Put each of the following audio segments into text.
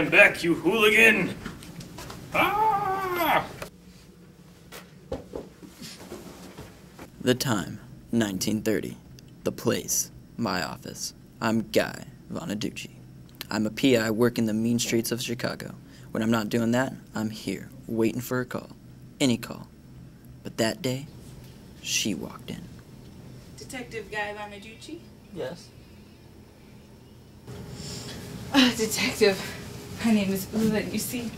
Stand back, you hooligan! Ah! The time, 1930. The place, my office. I'm Guy Vonadouchie. I'm a PI working the mean streets of Chicago. When I'm not doing that, I'm here, waiting for a call. Any call. But that day, she walked in. Detective Guy Vonadouchie? Yes. Detective, my name is Ula, and you see,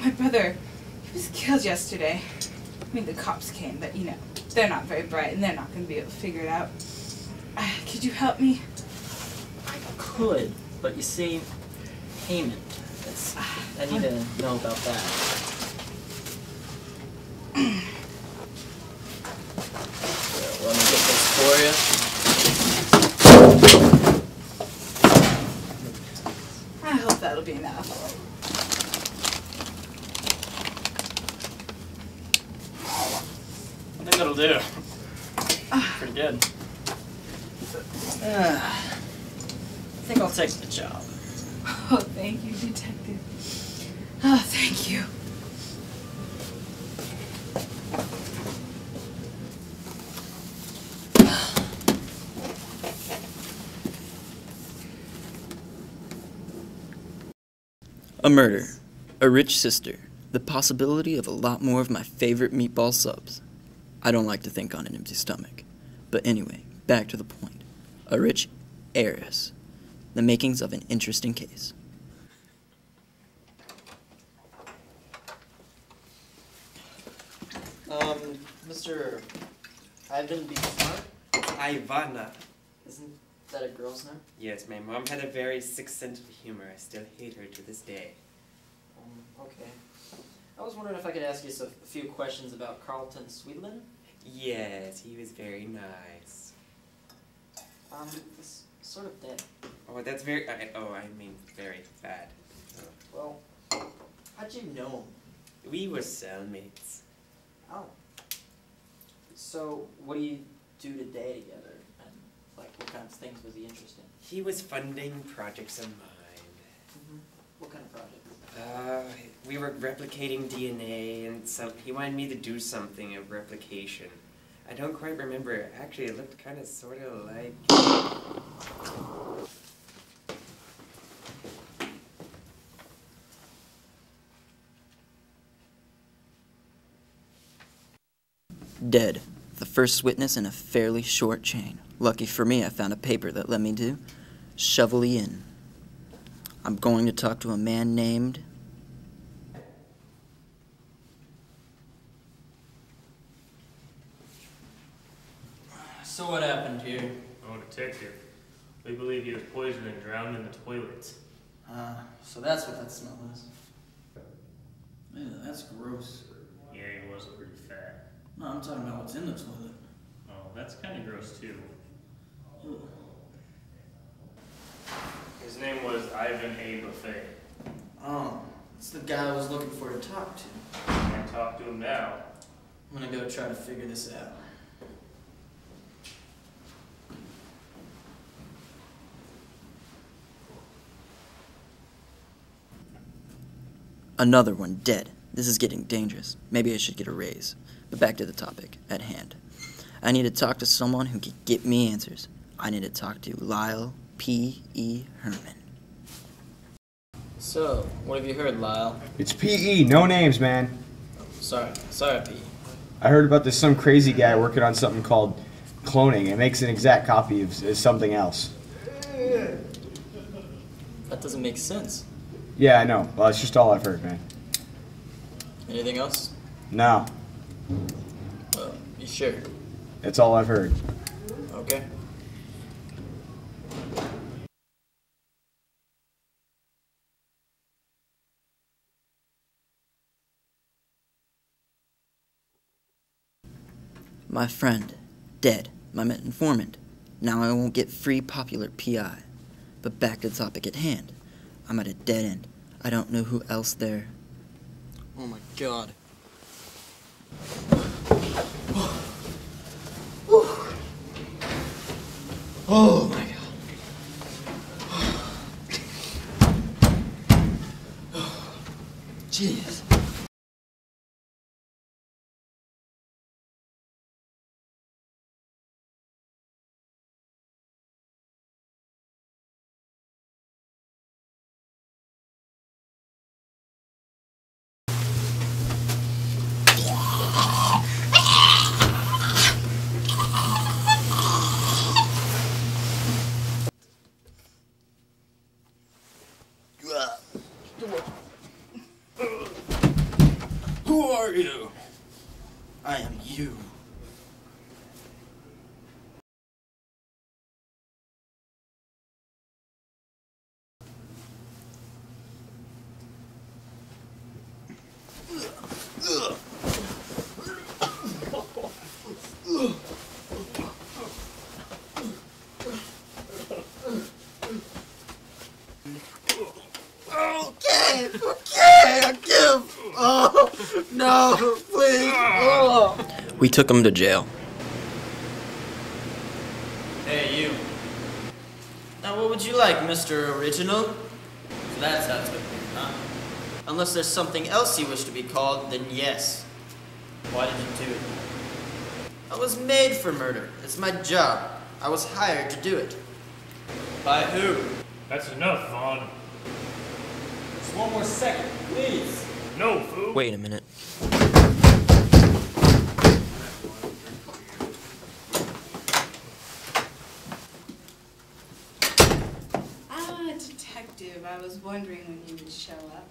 my brother, he was killed yesterday. I mean, the cops came, but you know, they're not very bright, and they're not going to be able to figure it out. Could you help me? I could, but you see, payment. I need to know about that. So, let me get this for you. I hope that'll be enough. I think that'll do. Pretty good. I think I'll take the job. Oh, thank you, Detective. Oh, thank you. A murder, a rich sister, the possibility of a lot more of my favorite meatball subs. I don't like to think on an empty stomach. But anyway, back to the point. A rich heiress. The makings of an interesting case. Mr. Ivan B. Smart? Ivana. Isn't that a girl's name? Yes, my mom had a very sick sense of humor. I still hate her to this day. Okay. I was wondering if I could ask you a few questions about Carlton Sweetland? Yes, he was very nice. It's sort of dead. Oh, that's very, I mean very bad. Oh. Well, how'd you know him? We were cellmates. Oh. So, what do you do today together? And, like, what kinds of things was he interested in? He was funding projects of mine. Mm-hmm. What kind of projects? We were replicating DNA, and he wanted me to do something of replication. I don't quite remember. Actually, it looked kind of sort of like... Dead. The first witness in a fairly short chain. Lucky for me, I found a paper that led me to Shovelly Inn. I'm going to talk to a man named... So what happened here? Oh, detective. We believe he was poisoned and drowned in the toilet. So that's what that smell is. Yeah, that's gross. Yeah, he was pretty fat. No, I'm talking about what's in the toilet. Oh, that's kind of gross too. Ugh. His name was Ivan A. Buffet. Oh, it's the guy I was looking for to talk to. Can't talk to him now. I'm gonna go try to figure this out. Another one dead. This is getting dangerous. Maybe I should get a raise. But back to the topic at hand. I need to talk to someone who can get me answers. I need to talk to Lyle P.E. Herman. So, what have you heard, Lyle? It's P.E., no names, man. Sorry, P.E. I heard about this some crazy guy working on something called cloning. It makes an exact copy of something else. That doesn't make sense. Yeah, I know. Well, it's just all I've heard, man. Anything else? No, You sure? that's all I've heard. Okay. My friend, dead. My informant. Now I won't get free popular PI. But back to the topic at hand. I'm at a dead end. I don't know who else there. Oh my god. Oh my god. Jeez. Who are you? I am you. No, please. Oh. We took him to jail. Hey, you. Now, what would you like, Mr. Original? So that's how it's gonna be, huh? Unless there's something else you wish to be called, then yes. Why did you do it? I was made for murder. It's my job. I was hired to do it. By who? That's enough, Vaughn. Just one more second, please. No, fool. Wait a minute. Detective, I was wondering when you would show up.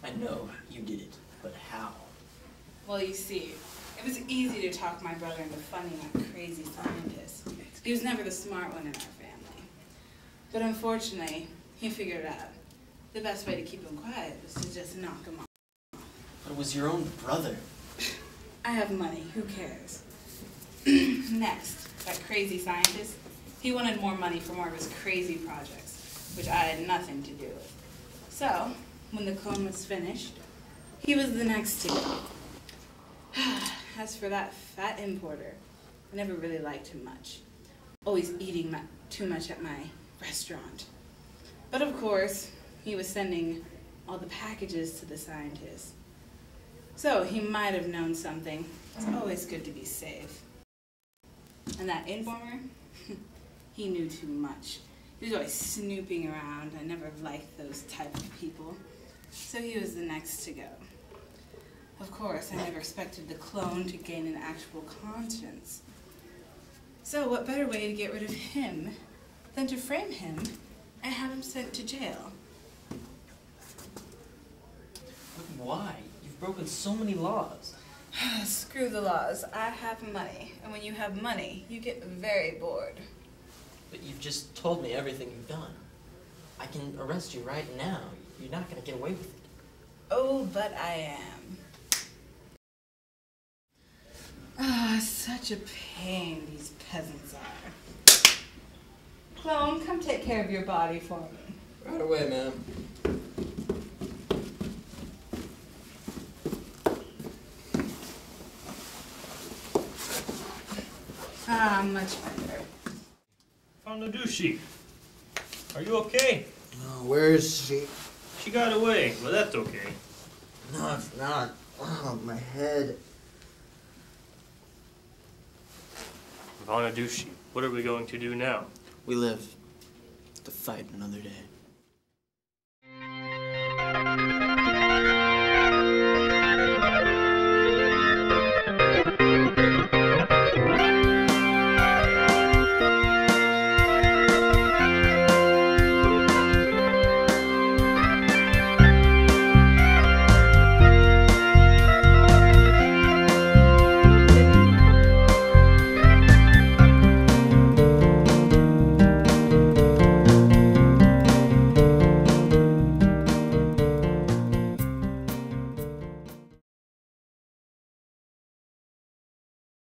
I know you did it, but how? Well, you see, it was easy to talk my brother into funding that crazy scientist. He was never the smart one in our family. But unfortunately, he figured out the best way to keep him quiet was to just knock him off. But it was your own brother. I have money, who cares? Next, that crazy scientist, he wanted more money for more of his crazy projects, which I had nothing to do with. So, when the clone was finished, he was the next to go. As for that fat importer, I never really liked him much. Always eating too much at my restaurant. But of course, he was sending all the packages to the scientist. So he might have known something. It's always good to be safe. And that informer, he knew too much. He was always snooping around. I never liked those type of people. So he was the next to go. Of course, I never expected the clone to gain an actual conscience. So what better way to get rid of him than to frame him and have him sent to jail? But why? You've broken so many laws. Screw the laws. I have money. And when you have money, you get very bored. But you've just told me everything you've done. I can arrest you right now. You're not going to get away with it. Oh, but I am. Ah, such a pain these peasants are. Clone, come take care of your body for me. Right away, ma'am. Ah, much better. Vonadouchie, are you okay? Oh, where is she? She got away. Well, that's okay. No, it's not. Oh, my head. Vonadouchie, what are we going to do now? We live to fight another day.